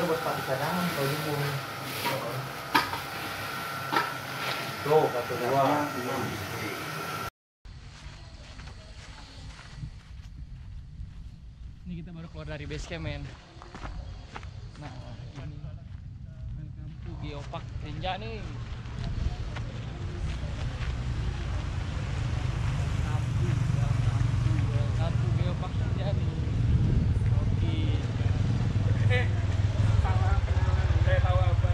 buat pakai cadangan kalau nyumbung. Tuh, satu dua. Ini kita baru keluar dari base camp, men. Nah, ini welcome to Geopark Rinjani. Welcome to Geopark Rinjani. Oke. Saya tahu apa.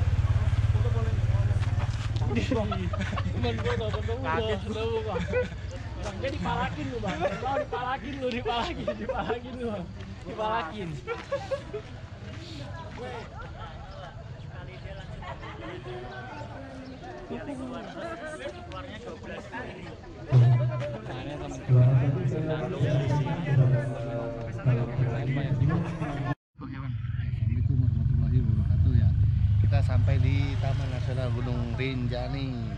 Foto boleh. Temen gua tuh, kaget lu, Bang. Dia dipalakin lu, Bang. Kau dipalakin lu. Dipalakin. Keluarnya 12 kali. Assalamualaikum warahmatullahi wabarakatuh ya. Kita sampai di Taman Nasional Gunung Rinjani.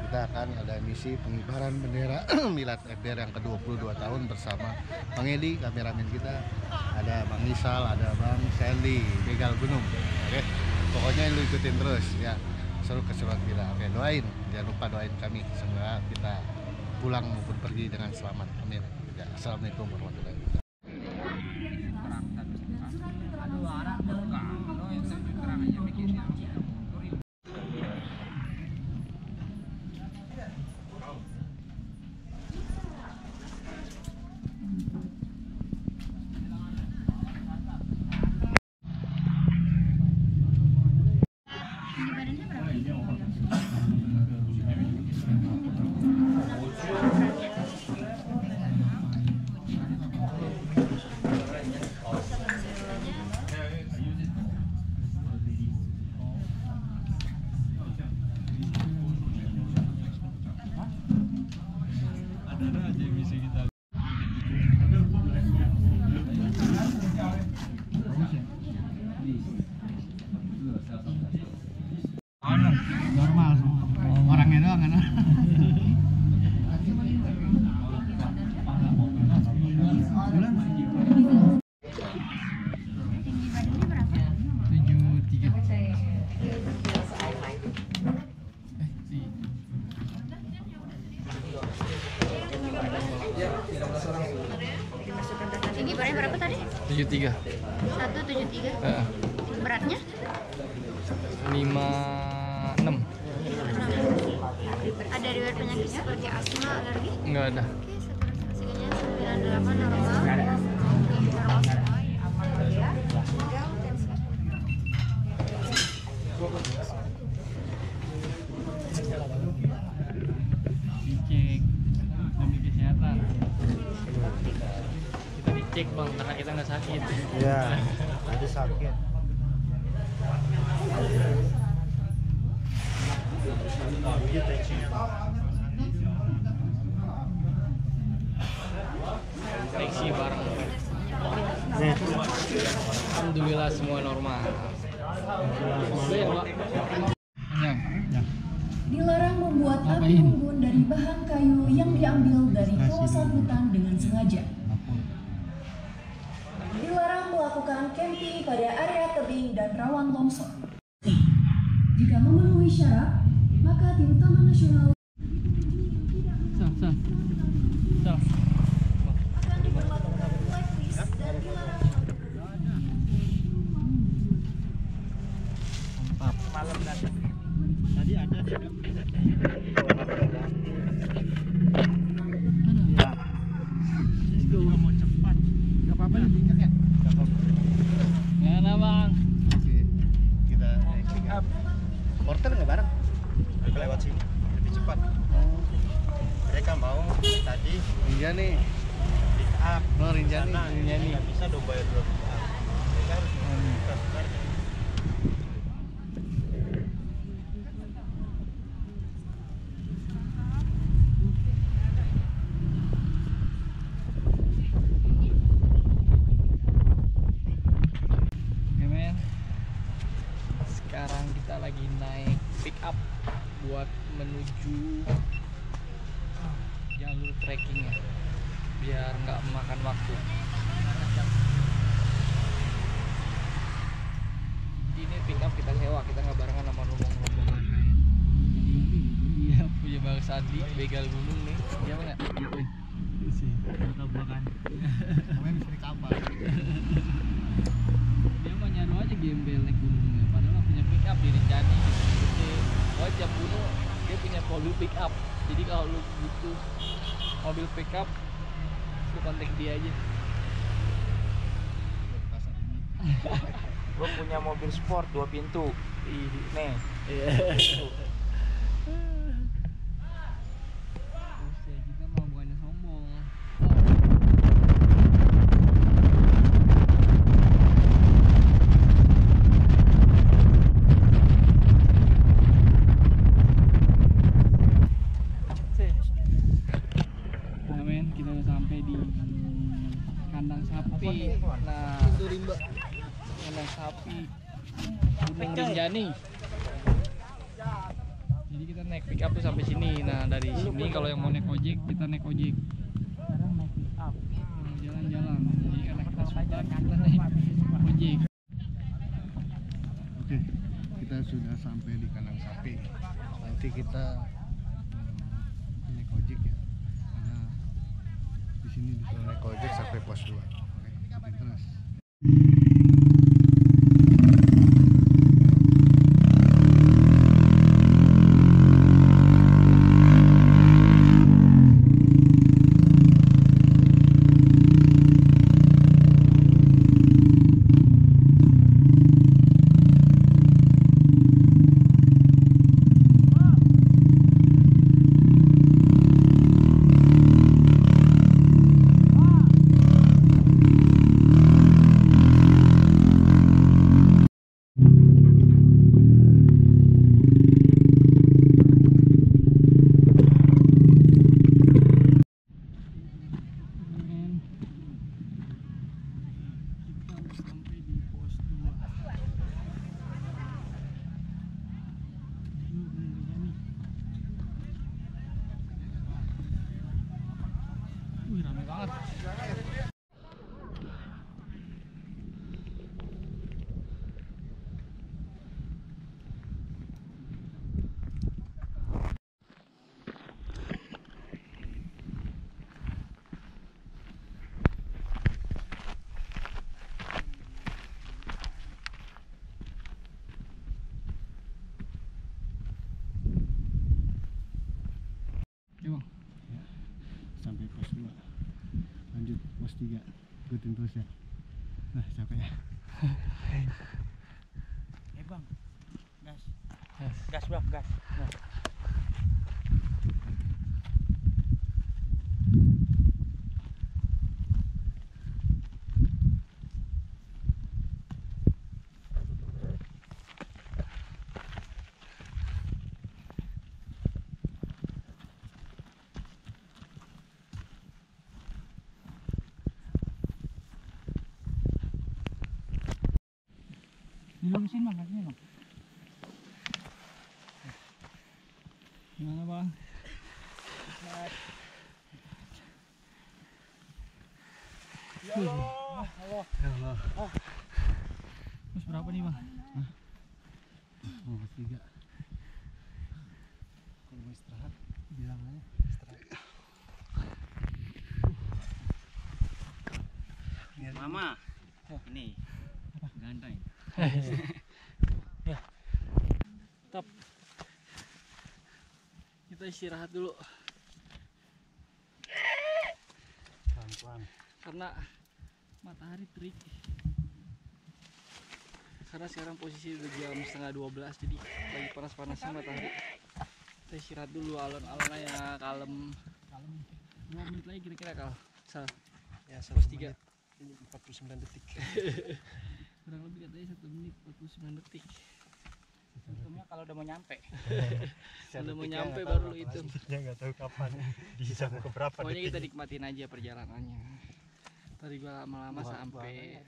Kita akan ada misi pengibaran bendera Milad FDR yang ke-22 tahun bersama Bang Edi, kameramen kita. Ada Bang Nisal, ada Bang Sandy, begal gunung. Oke, pokoknya lu ikutin terus ya. Seru keseruan kita. Oke, doain, jangan lupa doain kami semoga kita pulang maupun pergi dengan selamat. Amin. Ya, assalamualaikum warahmatullahi wabarakatuh. Normal orangnya doang kan. Tinggi badannya berapa tadi? 73. 173. Beratnya? 56. Ada riwayat penyakit seperti asma, alergi? Enggak ada. Oke, saturasinya 98 normal. Oke, normal semua. Dicek demi kesehatan. Kita dicek, Bang, karena kita nggak sakit. Iya, ada sakit. Koneksi bareng. Alhamdulillah semua normal. Dilarang membuat api unggun dari bahan kayu yang diambil dari kawasan hutan dengan sengaja. Dilarang melakukan camping pada area tebing dan rawan longsor. Jika memenuhi syarat, maka tim Taman Nasional akan diberlakukan blacklist dan dilarang. Malam datang. Tadi ada di mau cepat. Gak apa-apa dipikir ya. Gak apa-apa. Mana, Bang? Oke, kita pick up. Porter nggak bareng? Lewat sini lebih cepat. Mereka mau tadi Rinjani. pick up. Oh, Rinjani. Rinjani. Nggak bisa dong bayar dulu. Mereka harus buka sebenarnya. Oke, men. Sekarang kita lagi naik pick up buat menuju jalur trekkingnya biar nggak memakan waktu. ini pick up kita sewa, kita nggak barengan sama rombongan. Iya, punya Bang Sandi, begal gunung nih. Iya nggak? sih bakal bukan namanya bisa di kapal. Dia mah nyaru aja gembel naik gunungnya, padahal punya pick up di Rinjani gitu. Oh, tiap gunung dia punya mobil pick up. Jadi kalau lu butuh mobil pick up, lu kontak dia aja. Gue punya mobil sport 2 pintu. Nih. Terus ya kita mau bukannya sombong. Nah men, kita udah sampai di kandang sapi. Nah, itu rimba. Kandang sapi Gunung Rinjani. Jadi kita naik pick up tuh sampai sini. Nah dari sini kalau yang mau naik ojek kita naik ojek. Sekarang naik pick up. Mau jalan-jalan. Jadi karena kita sudah kita naik ojek. Oke, kita sudah sampai di kandang sapi. Nanti kita naik ojek ya, karena di sini disuruh naik ojek sampai pos 2. Oke, ikutin terus. Wih, rame banget. Oke bang, Sampai pos 2. Lanjut pos 3. Ikutin terus ya. Nah, capek ya. Bang. Gas. Gas. Gas bang, gas. Nah. Dilurusin bang, kakinya bang. Gimana bang? Ya Allah. Allah. Terus berapa nih bang? Oh, pos 3. Kalau mau istirahat, bilang aja. Mama. Ini. Ganteng. Ya. Top. Kita istirahat dulu. Pelan-pelan. Karena matahari terik. Karena sekarang posisi udah jam setengah 12, jadi lagi panas-panasnya matahari. Kita istirahat dulu, alon-alonnya kalem. 2 menit lagi kira-kira kal. Ya, Pos 3. 49 detik. Kurang lebih katanya 1 menit 49 detik. Untungnya kalau udah mau nyampe. Udah mau nyampe baru lu hitung. Ya nggak tahu kapan. Di jam keberapa Pokoknya kita nikmatin aja perjalanannya. Tadi gua lama-lama sampai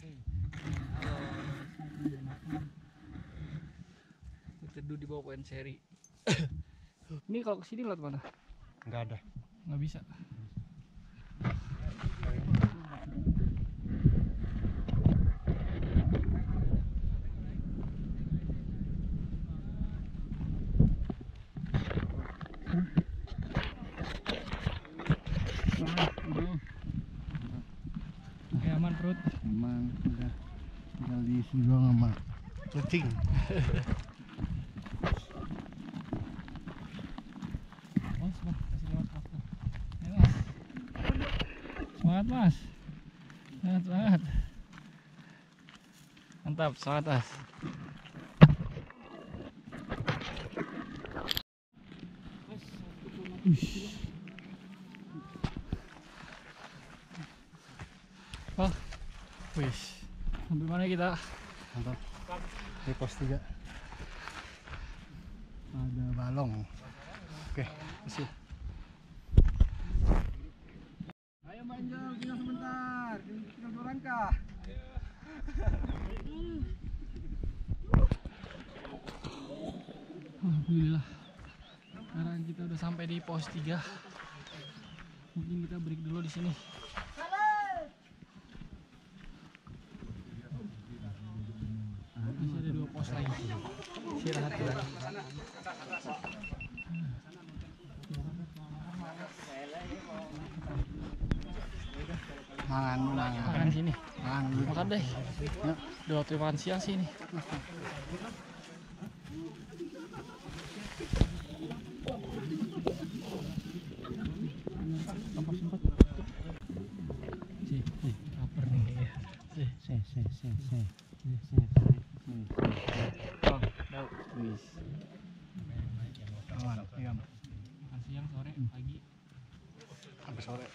teduh di bawah pohon seri. Ini kalau kesini lewat mana? Nggak ada. Nggak bisa. Ya, aman perut. Emang udah tinggal diisi doang sama kucing. Mas, Bang, kasih lewat aku. Ya, Mas. Semangat, Mas. Semangat. Mantap, semangat, Mas. Oh, wis. Sampai mana kita? Mantap. Di pos 3 ada balong. Oke, kasih. Ayo Mbak Angel, tinggal sebentar. Tinggal 2 langkah. Alhamdulillah. Sekarang kita udah sampai di pos 3. Mungkin kita break dulu di sini. Masih ada 2 pos lagi. Istirahat dulu. Makan sini. Makan deh. Ya, udah waktu makan siang sih ini. Lapar nih. Makan siang, sore, pagi. Sampai sore.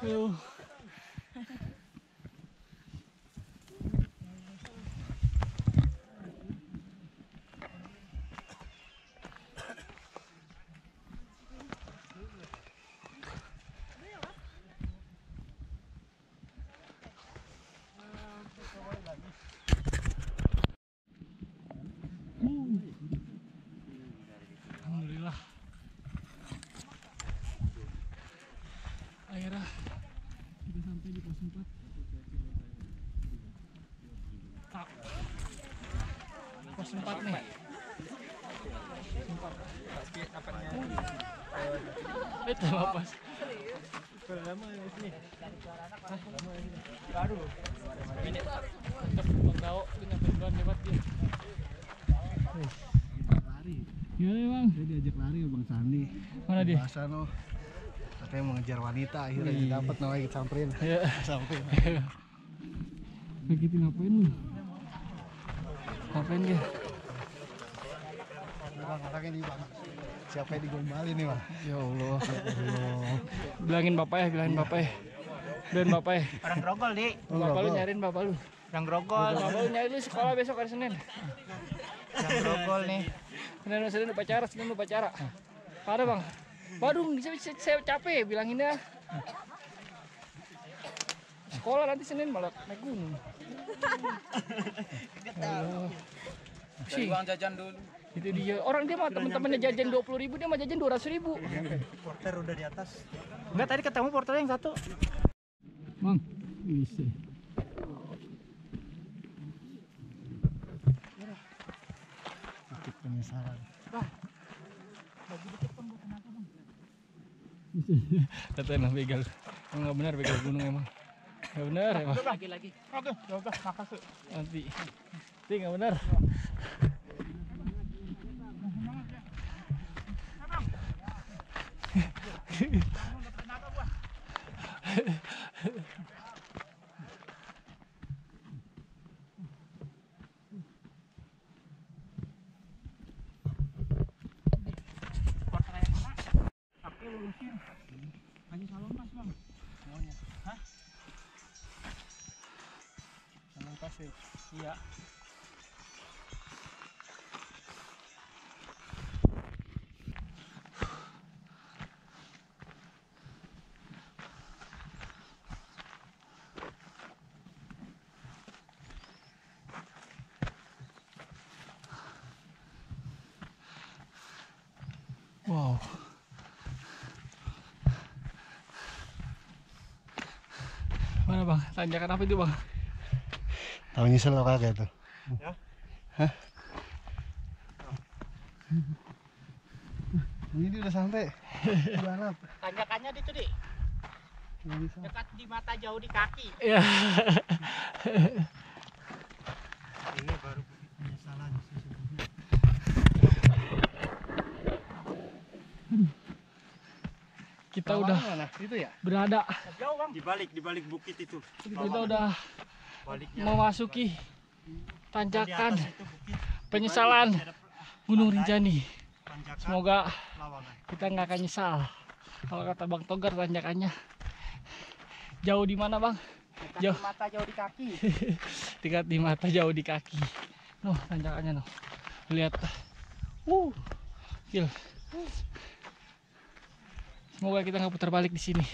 Ayo. Alhamdulillah. Akhirnya kita sampai di pos 4. Pos 4 nih. Itu apa? Lama di sini. Baru. Ini Bang Dao nyampe duluan lewat dia. Lari. Gimana Bang? Dia diajak lari sama Bang Sandi. Mana dia? Bahasa no. Katanya mengejar wanita, akhirnya dia dapat namanya kita samperin. Ya. Samperin. Kayak gitu ngapain lu? Ngapain dia? Bang, orangnya nih Bang. Siapa yang digombalin nih Bang? Ya Allah. Bilangin bapak ya, bilangin bapak ya. Bilangin bapak ya. Orang Grogol, Dik. Bapak lu nyariin bapak lu. Orang Grogol. Bapak lu nyariin lu sekolah besok hari Senin. Orang Grogol nih. Senin upacara. Ada Bang. Waduh, saya capek bilanginnya. Sekolah nanti Senin malah naik gunung. Dari uang jajan dulu. Itu dia. Orang dia mah teman-temannya jajan 20.000, dia mah jajan 200.000. Porter udah di atas. Enggak, tadi ketemu porternya yang satu. Bang, bisa. Titik penyesalan. Katanya begal. Enggak benar begal gunung emang. Enggak benar emang. Lagi. Oke, udah makasih. Nanti. Ini enggak benar. Lagi salon Mas, Bang. Iya. Wow. Mana bang? Tanjakan apa itu bang? Tahu nyesel lo kagak tuh? Ya. Hah? Ini udah sampai. Balap. Tanjakannya di itu, Dik. Dekat di mata, jauh di kaki. Iya. Ini baru penyesalan sesungguhnya. Kita udah mana? Itu ya? berada. Jauh, Bang. Di balik bukit itu. Kita udah Baliknya. memasuki Di tanjakan atas itu bukit. penyesalan Gunung Rinjani. Tanjakan Semoga Lawangan. kita nggak akan nyesal. Kalau kata Bang Togar tanjakannya jauh di mana bang? Dekat Jauh. di mata, jauh di kaki. Dekat di mata jauh di kaki. Noh tanjakannya noh. Lihat. Gil. Semoga kita nggak putar balik di sini.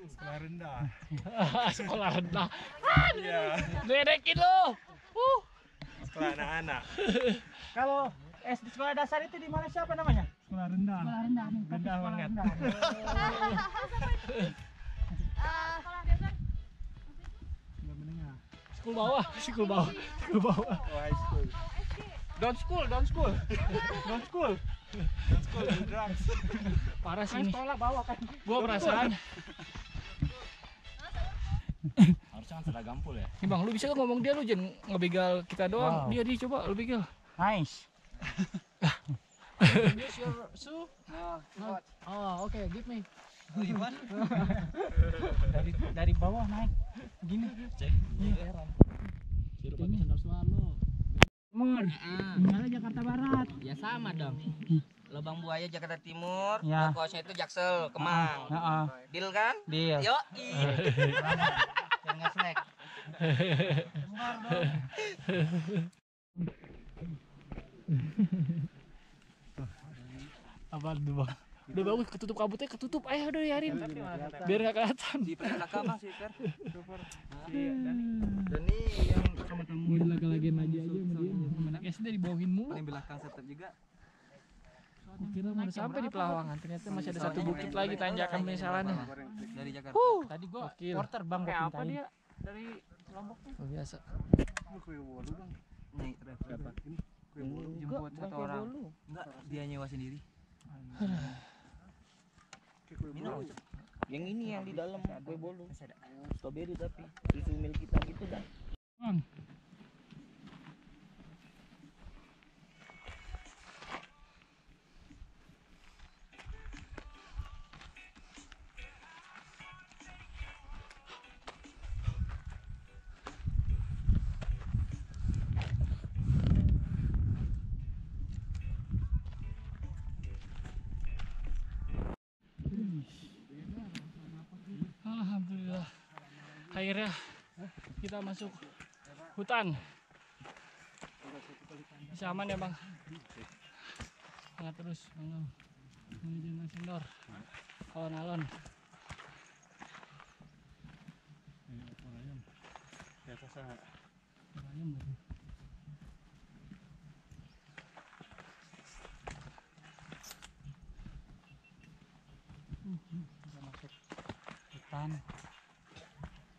Sekolah rendah. Sekolah rendah. Iya. Ledekin lo. Sekolah anak-anak. Kalau SD sekolah dasar itu di mana, siapa namanya? Sekolah rendah. Sekolah rendah. Rendah banget. Sekolah dasar. Sekolah bawah. Sekolah bawah. Sekolah bawah. Oh, high school. Don't school, don't school. Don't school. School do drugs. Parah sih Kan ini. sekolah bawah kan. Gua perasaan. Harusnya kan seragam full ya. Nih bang, lu bisa gak ngomong dia, lu jangan ngebegal kita doang. Wow. Dia coba lu begal. Nice. Use your shoe. Oh, oke, give me. Dari bawah naik. Gini. Suruh pakai sandal swallow. Timur. Mana Jakarta Barat. Ya sama dong. Lubang Buaya Jakarta Timur, Ya. pokoknya itu Jaksel, Kemang. Heeh. Deal kan? Deal. Yo, Jangan nge-slack. Apa tuh bang? Udah bagus, ketutup kabutnya, ketutup. Ayo udah yarin. Biar gak kelihatan. di belakang Mas Iker. Dan ini yang sama kamu. Mau dilaga-lagain lagi aja sama dia. Anak SD dibawahin mulu. Paling belakang setup juga. Kira mau sampai di Pelawangan, ternyata masih ada satu bukit lagi tanjakan penyesalannya. Dari Jakarta. Tadi gua Gokil. porter Bang, gua Kayak apa pintain. dia dari Lombok tuh? Oh, biasa. Naik berapa? Jemput satu orang. Enggak, dia nyewa sendiri. Minum. Yang ini yang di dalam kue bolu. Strawberry tapi susu milk kita gitu kan. Bang. Alhamdulillah. Akhirnya kita masuk hutan. Bisa aman ya bang? Semangat terus bang. Menuju Sendor. Alon-alon. Di atas sana. Ayam lagi. Kita masuk hutan.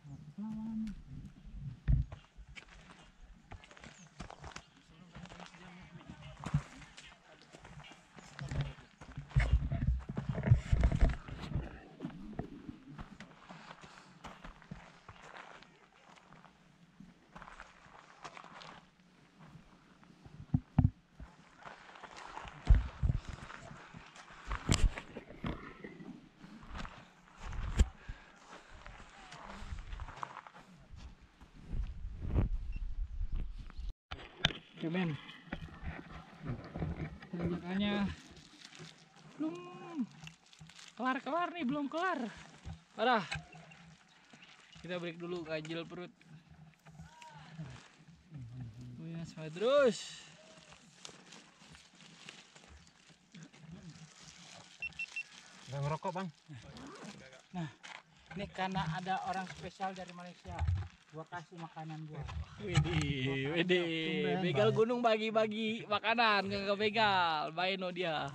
Masuk lawan. Oke men, tanjakannya belum kelar nih, belum kelar. Parah. Kita break dulu, ganjil perut. Ya, semangat terus. Udah ngerokok bang. Nah, ini karena ada orang spesial dari Malaysia, gua kasih makanan gua. Widih, begal gunung bagi-bagi makanan, nggak begal, baino dia.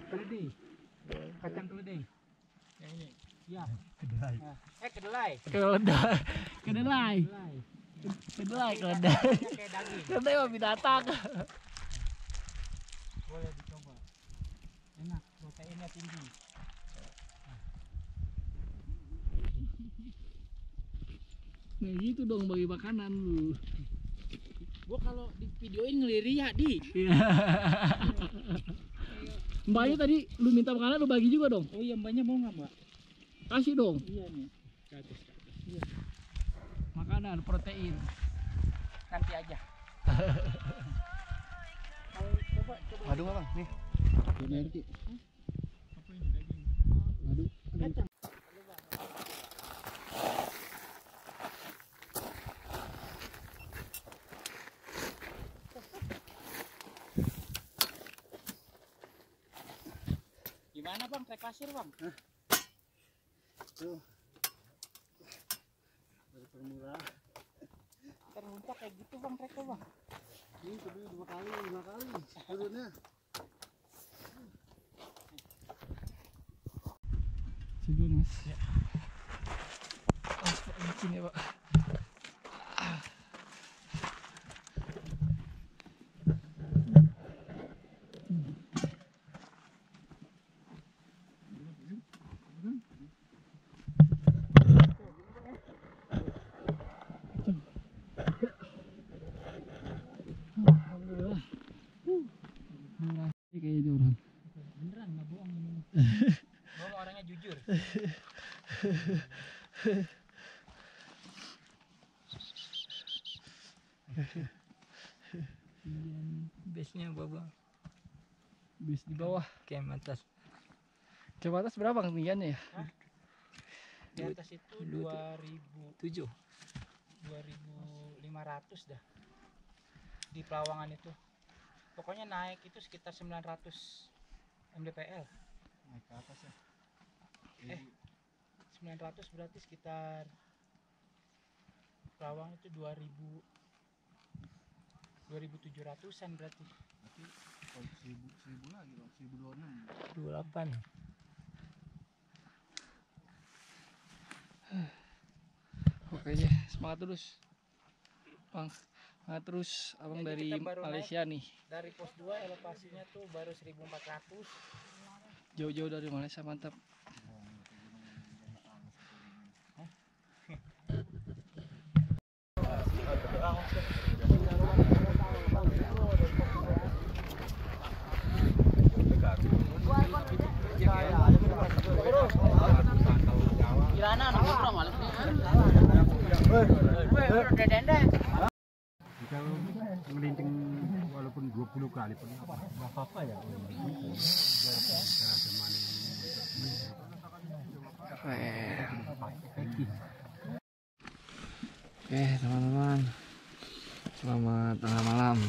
Keledai, kacang keledai. Yang ini. Iya. Kedelai. Kedelai. Kedelai. Kayak daging. Kedelai mah binatang. Boleh dicoba. Enak, proteinnya tinggi. Nah gitu dong bagi makanan lu. Gua kalau di videoin ngelirik ya di. Mbaknya tadi lu minta makanan lu bagi juga dong. Oh iya, mbaknya mau nggak mbak? Kasih dong. Iya nih. Ke atas. Iya. Makanan protein. Nanti aja. Coba. Aduh bang, nih. Kacang. Gimana bang, trek pasir bang? Tuh. Dari permulaan. Terluncak kayak gitu bang, treknya bang. Ini sebenarnya 2 kali turunnya. Segun mas. Ya. Licin ya pak. Alhamdulillah. Kayaknya orang. Beneran nggak bohong ini. Gua orangnya jujur. Base-nya bawah. Base di bawah. Camp atas. Camp atas berapa ketinggiannya ya? Hah? Di atas itu 2007. 2500 dah. Di Pelawangan itu. Pokoknya naik itu sekitar 900 mdpl. Naik ke atas ya. 900 berarti sekitar Pelawangan itu 2700-an berarti. Berarti 1000 lagi bang, 1026. 28. Oke aja, semangat terus bang, semangat terus abang. Jadi dari kita baru Malaysia nih, Dari pos 2 elevasinya tuh baru 1400. jauh-jauh dari Malaysia, mantap. Kalau melinting walaupun 20 kali pun nggak apa-apa ya. Oke teman-teman, selamat tengah malam.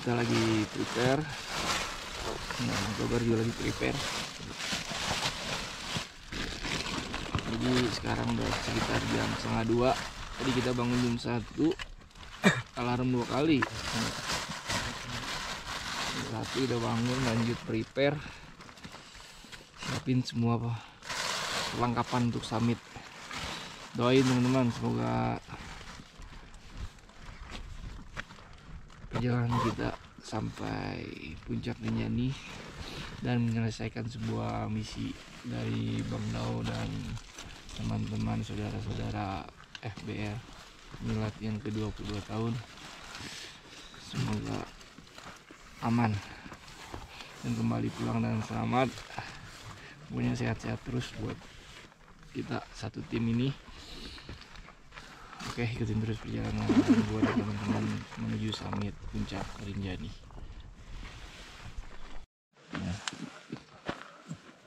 Kita lagi prepare. Nah, Gobar juga lagi prepare. Jadi sekarang udah sekitar jam 1:30. Tadi kita bangun jam 1, alarm 2 kali. Jam 1 udah bangun, lanjut prepare, siapin semua perlengkapan untuk summit. Doain teman-teman, semoga perjalanan kita sampai puncak Rinjani dan menyelesaikan sebuah misi dari Bang Dao dan teman-teman saudara-saudara FBR Milad yang ke-22 tahun. Semoga aman dan kembali pulang dengan selamat. Pokoknya sehat-sehat terus buat kita satu tim ini. Oke, ikutin terus perjalanan gue dan teman-teman menuju summit puncak Rinjani. Nah.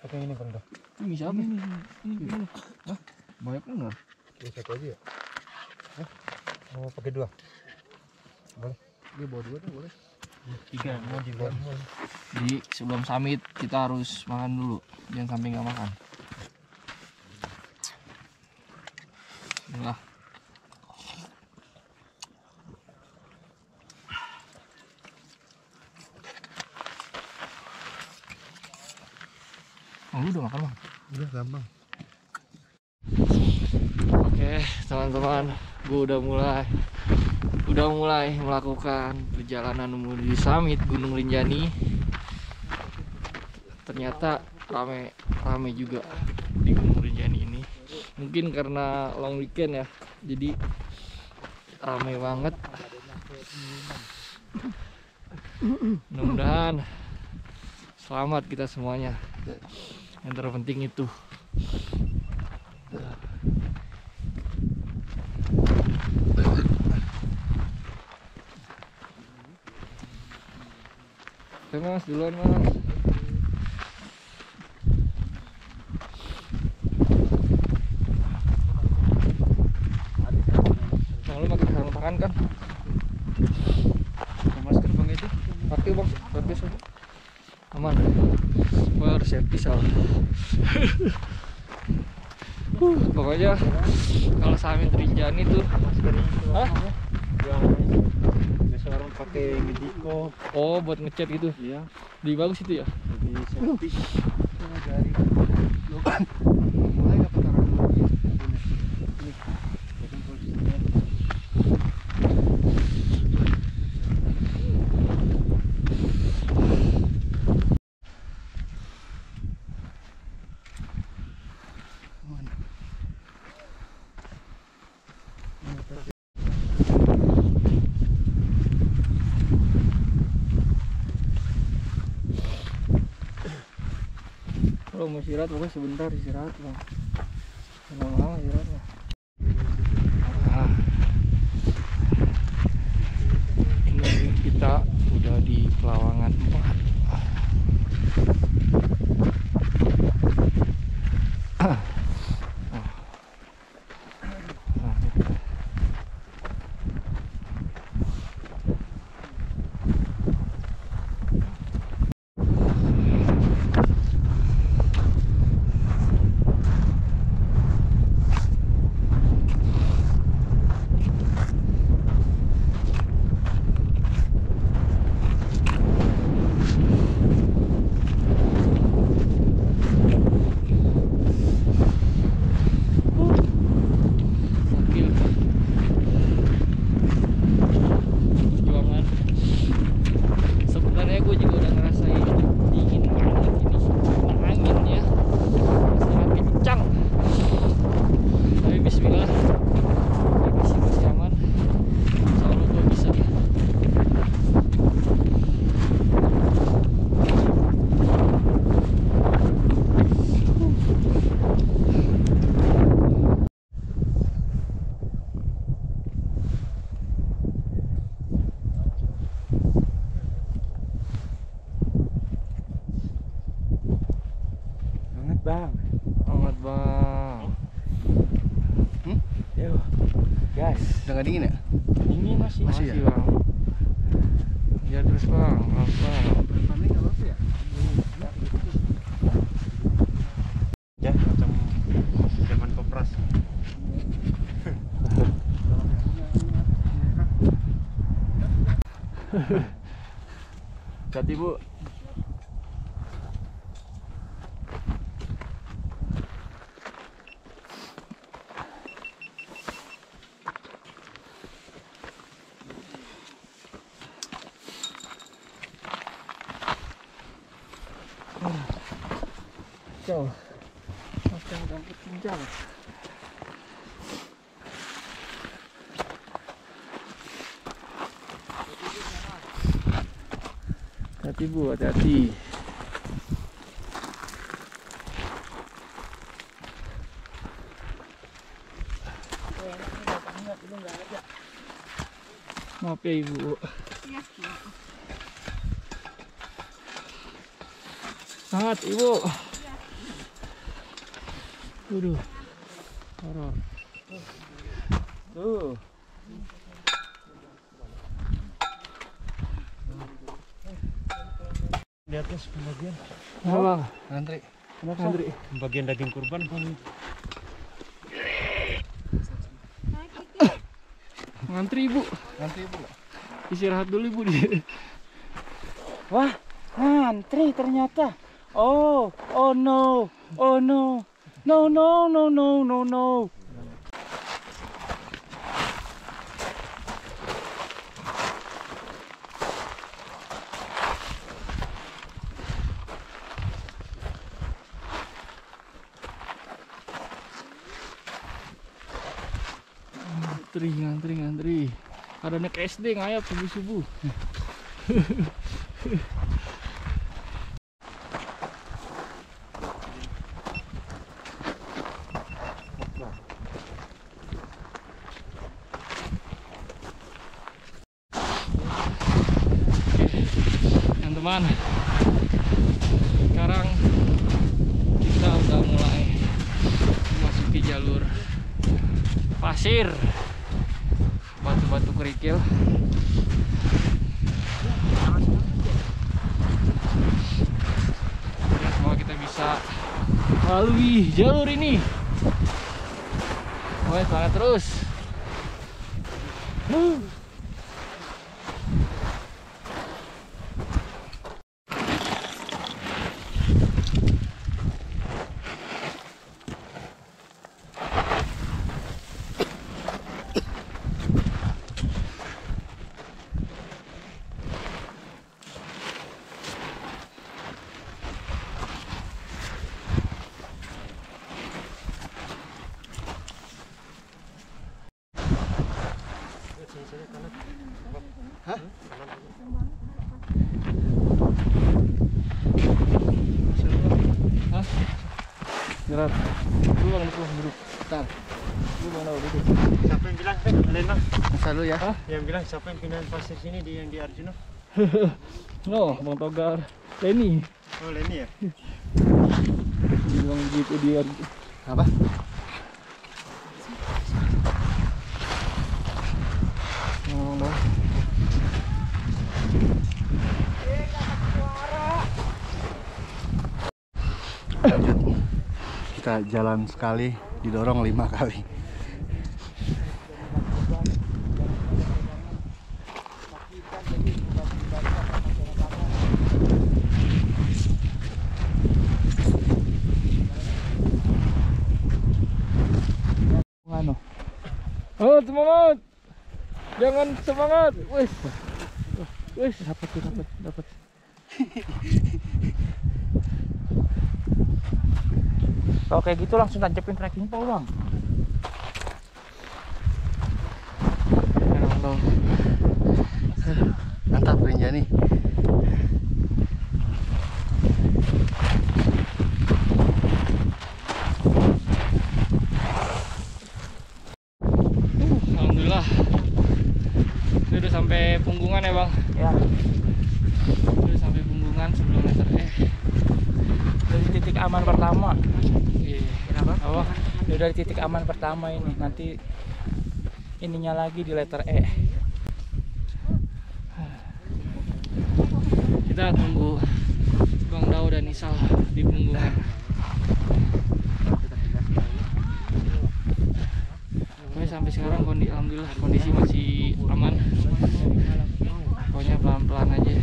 Pakai ini Bang. Ini siapa ini? Ini. Hah? Banyak bener. Ini satu aja ya? Hah? Mau pakai 2? Boleh. Dia bawa 2 tuh boleh. 3 Mau di bawah. Jadi sebelum summit kita harus makan dulu, jangan sampai nggak makan. Bismillah. Oh, lu udah makan Bang? Udah gampang. Oke teman-teman, gue udah mulai melakukan perjalanan menuju summit Gunung Rinjani. Ternyata rame juga di Gunung Rinjani ini. Mungkin karena long weekend ya, jadi rame banget. Mudah-mudahan selamat kita semuanya. Yang terpenting itu. Oke Mas, duluan Mas. Nah, lu pakai sarung tangan kan? Masker Bang itu. Pakai Bang, pakai saja. Aman. Safety soal. Pokoknya kalau summit Rinjani tuh, hah? Biasa orang pakai Mediko. Oh, buat ngecat gitu. Iya. Lebih bagus itu ya. Lebih safety. Dari mulai dapat taruh dulu ya. Ini. Ini posisinya. Kalau mau istirahat pokoknya sebentar istirahat Bang. Lama-lama istirahatnya. Nah, ini kita udah di Pelawangan 4. Bang. Selamat Bang. Yuk. Guys, Udah nggak dingin ya? dingin masih. Masih ya? Bang. Ya terus Bang, pelan-pelan. Paling nggak apa ya? Ya, macam zaman kopras. Hati Bu. Jauh. Macam gambut pinjam. Hati Bu, hati-hati. Maaf ya ibu. Iya. Sangat ibu. Waduh. Horor. Tuh. Di atas pembagian Apa? Antri. Kenapa Andri? pembagian daging kurban. Ngantri ibu. Nanti Bu. Istirahat dulu ibu di. Wah, ngantri ternyata. Oh, oh no, oh no, no no no no no no. Ngantri. Ada anak SD ngayap subuh-subuh. Teman-teman, sekarang kita udah mulai memasuki jalur pasir, batu-batu kerikil. Ya, semoga kita bisa melalui jalur ini. Semangat terus. Jerat. Lu bang duduk. Bentar. Lu bang duduk. Siapa yang bilang? Kalian bang. Masa lu ya? Yang bilang siapa yang pindahin pasir sini yang di Arjuna? No, Bang Togar. Lenny. Oh Lenny ya? Bilang gitu dia. Apa? Ngomong. Lanjut. Kita jalan sekali, didorong 5 kali. Oh, semangat. Jangan semangat. Wes. Dapat. Kalau kayak gitu langsung tancepin trekking pole bang. Mantap Rinjani. Alhamdulillah. Ini udah sampai Punggungan ya bang. Ya. Udah sampai Punggungan sebelum letter E. Dari titik aman pertama. Iya. Kenapa? Apa? Dari titik aman pertama ini. Nanti ininya lagi di letter E. Kita tunggu Bang Dao dan Isal di Punggungan. Pokoknya sampai sekarang alhamdulillah kondisi masih aman. Pokoknya pelan-pelan aja.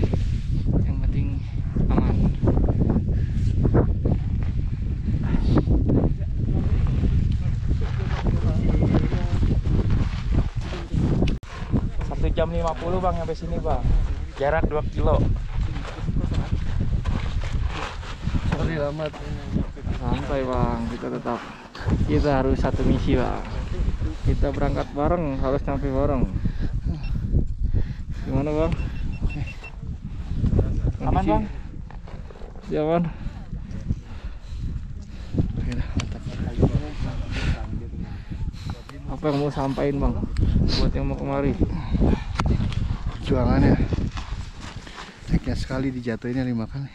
Yang penting aman. Jam 50 bang sampai sini bang. Jarak 2 kilo. Sorry lama. Santai bang, kita harus satu misi bang. Kita berangkat bareng, harus sampai bareng. Gimana bang? Aman bang? Ya bang. Apa yang mau sampaikan bang? Buat yang mau kemari. perjuangannya. Teknya sekali dijatuhinnya 5 kali.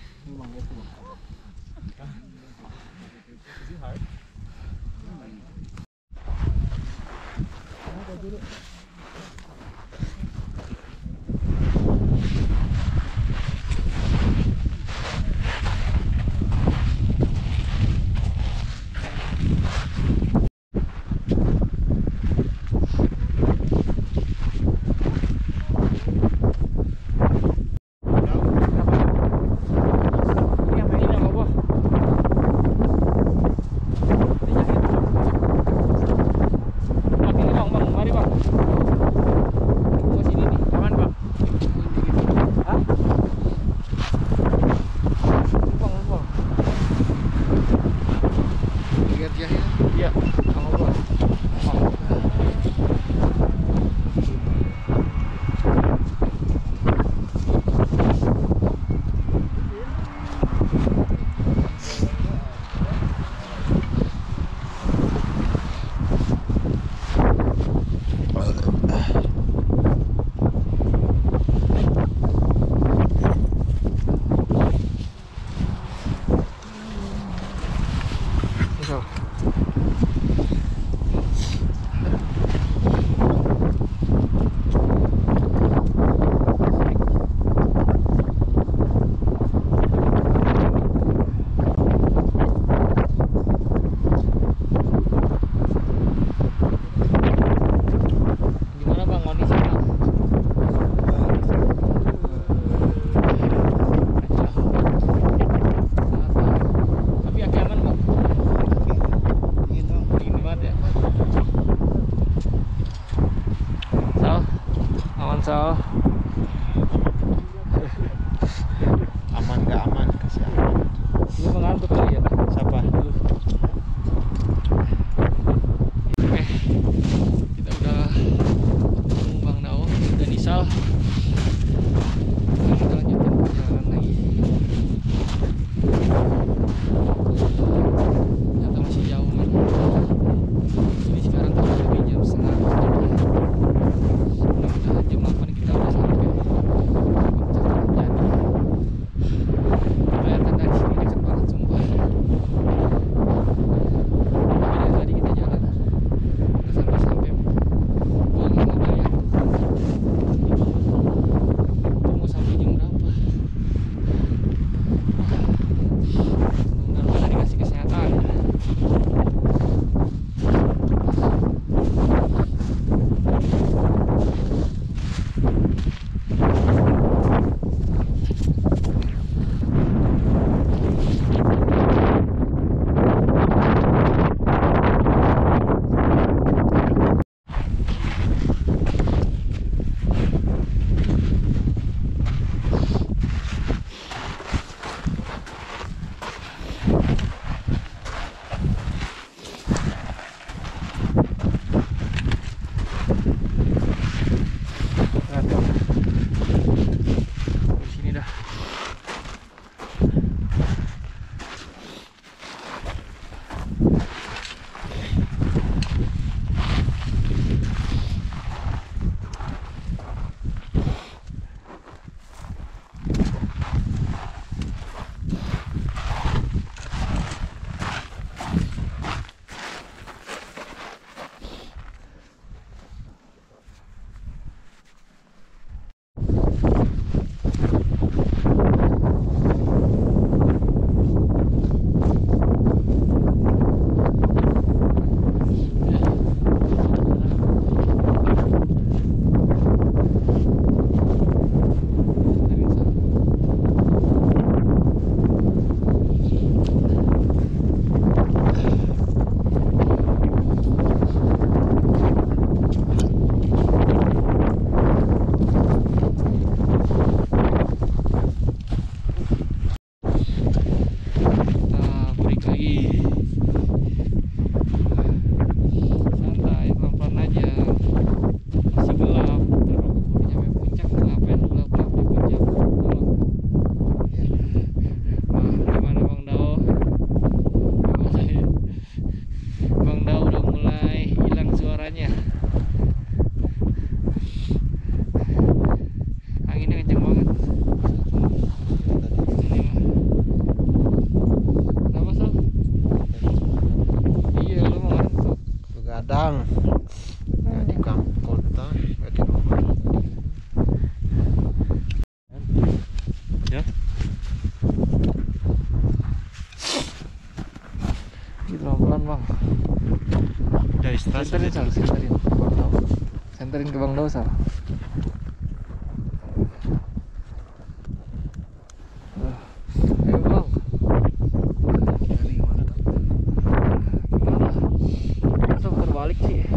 Padang. Nggak di kota, nggak di rumah. Ya. Gitu pelan bang. Udah istirahat. Senterin ke Bang Daus Sal. Ayo bang. Ini mantap. Gimana? Masa putar balik sih?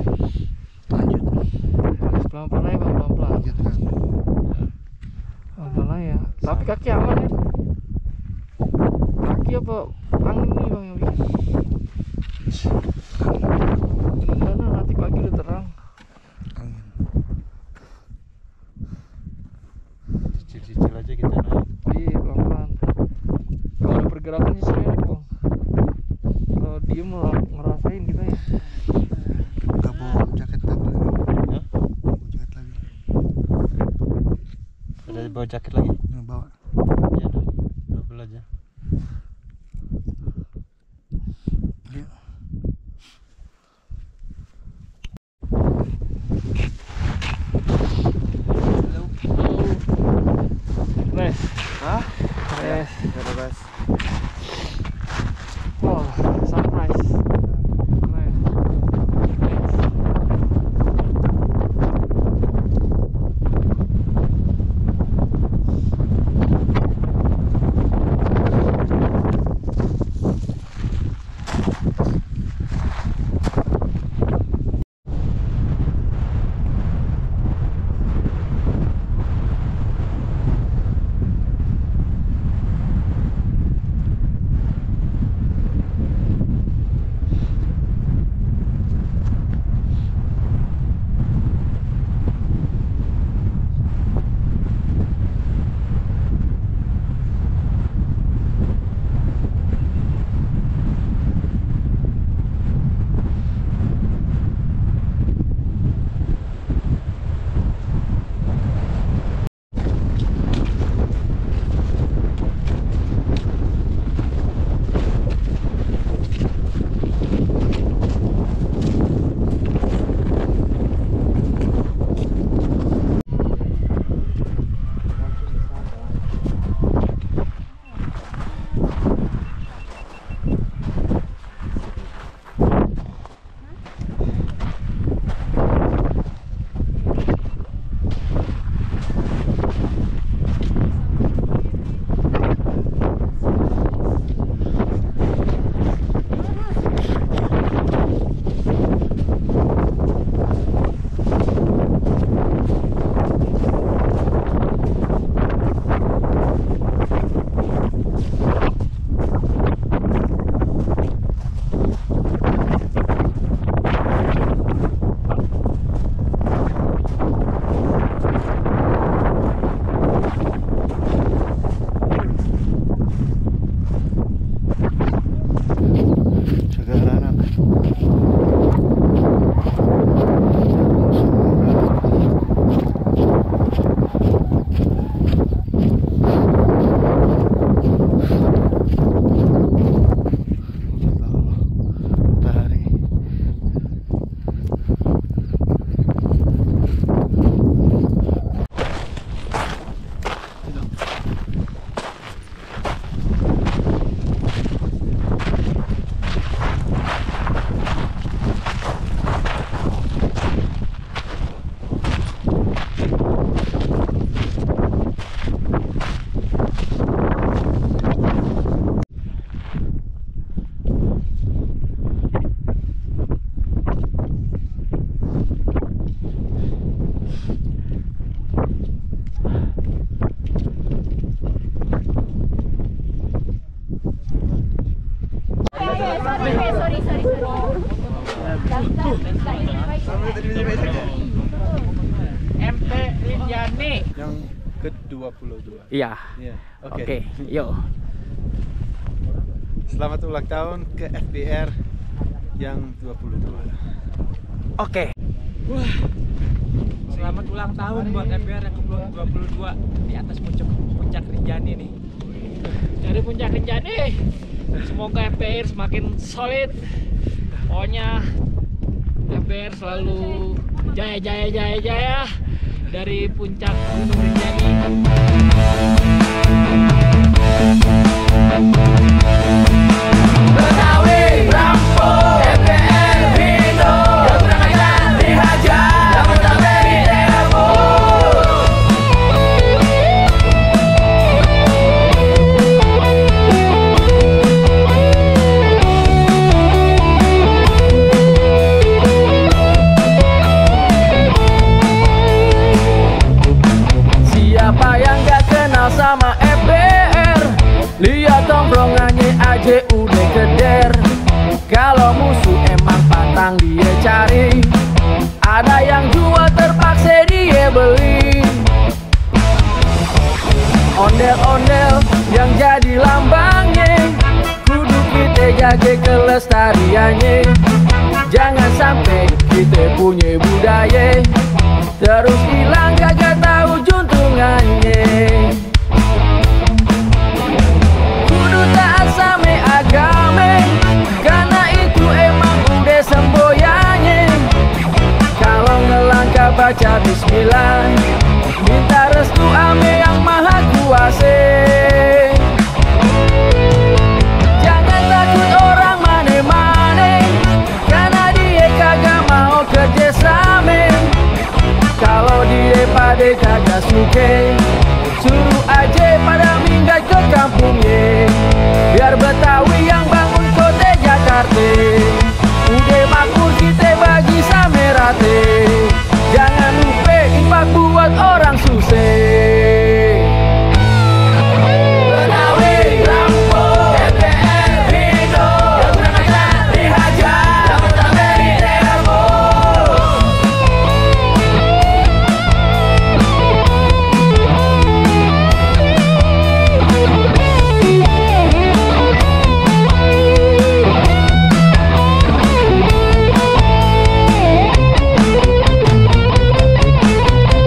Lanjut. Pelan-pelan aja bang, pelan-pelan. Lanjut kan. Pelan-pelan ya. Tapi kaki aman ya? Kaki apa angin nih bang yang bikin? Gimana nanti pagi udah terang. Angin. Cicil-cicil aja kita naik. Iya pelan-pelan. Kalau ada pergerakan sih enak bang. Kalau diem malah ngerasain kita ya. Gak bawa jaket lagi. Ya? Bawa jaket lagi. Ada bawa jaket lagi? Nah, bawa. Iya dong, double aja. Yuk. Res. Hah? Res. Ada res. Wow, sunrise. Keren. Res. MT Rinjani. Yang ke-22. Iya. Iya. Oke, yuk. Selamat ulang tahun ke FBR yang 22. Oke. Selamat ulang tahun buat FBR yang ke-22 di atas puncak Rinjani nih. Dari puncak Rinjani, semoga FBR semakin solid. Pokoknya EBR selalu jaya dari puncak Gunung Rinjani. Betawi, Lampung, EBR, hidup, yang berangkat dihajar, yang berangkat ditelepon. Siapa yang gak kenal sama EBR? Lihat tongkrongannya aja udah keder. Kalau musuh emang pantang dia cari, ada yang jual terpaksa dia beli. Ondel-ondel yang jadi lambangnya, kudu kita jaga kelestariannya. Jangan sampai kita punya budaya terus hilang kagak tahu juntungannya. Kudu taat sama agama, karena itu emang udah semboyannya. Kalau ngelangkah baca bismillah, minta restu ame yang maha kuasa. Jangan takut orang mane-mane, karena dia kagak mau kerjasama. Kalau dia pada kagak suka, suruh aja pada minggat ke kampungnya. Biar Betawi yang bangun kota Jakarta, udah makmur kita bagi sama rata. Jangan lupa infak buat orang susah. Betawi, Lampung, EBR, hidup, yang berangkat dihajar, yang berangkat ditelepon.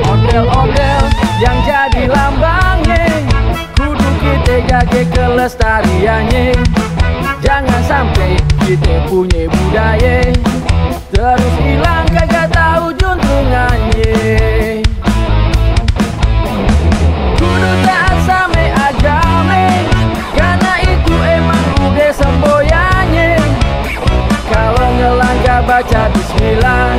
Ondel-ondel yang jadi lambangnya, kudu kita jaga kelestariannya. Jangan sampai kita punya budaya terus hilang kagak tahu juntungannya. Kudu taat sama agama, karena itu emang udah semboyannya. Kalau ngelangkah baca bismillah,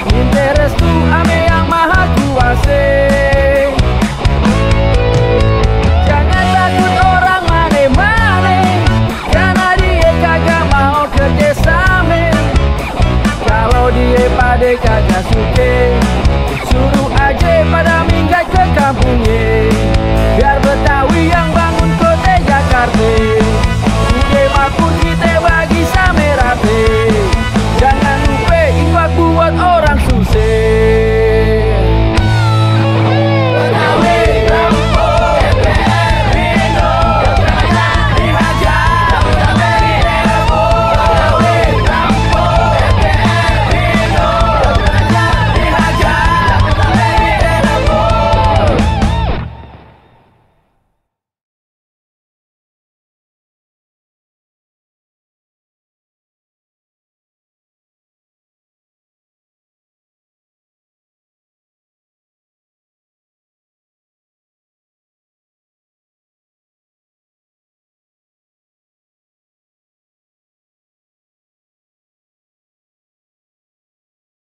minta restu ame yang maha kuasa. Jangan takut orang mane-mane, karena dia kagak mau kerjasama. Kalau dia pada kagak suka, suruh aja pada minggat ke kampungnya.